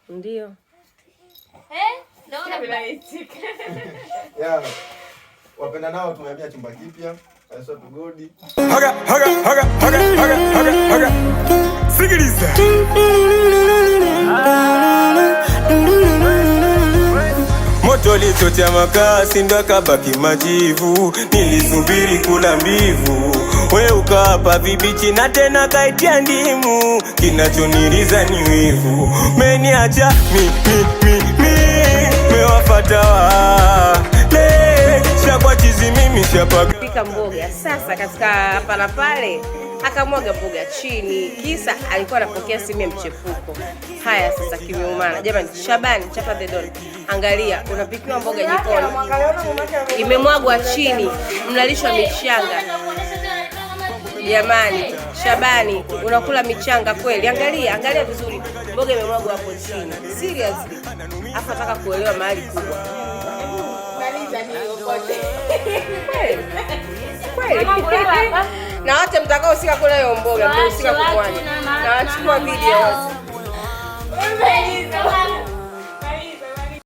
Ndio. Naona mnaitika. Yeah. Wapenda nao tumehamia chumba kipya. Sasa tugodi. Haga. Sikiliza. Moto lichocha makasi ndo akabaki majivu. Nilisubiri kula mbivu, we ukapa vibichi na tena kaitia ndimu. Kinachoniriza ni wivu, meniacha mewafata shakwa chizi mimi shapaka. Pika mboga sasa katika hapa na pale, akamwaga mboga chini, kisa alikuwa anapokea simu ya mchepuko. Haya sasa kimeumana. Jamani, Shabani chapa the don. Angalia, unapikiwa mboga jikoni, imemwagwa chini, mnalishwa michanga. Jamani, Shabani unakula michanga kweli? Angalia vizuri. Mboga imemwagwa hapo chini. Seriously. Afa nataka kuelewa mahali kubwa. Kweli. Na wote mtakao usika kula hiyo mboga, mtakao usika kumwani. Na wachukua video wote.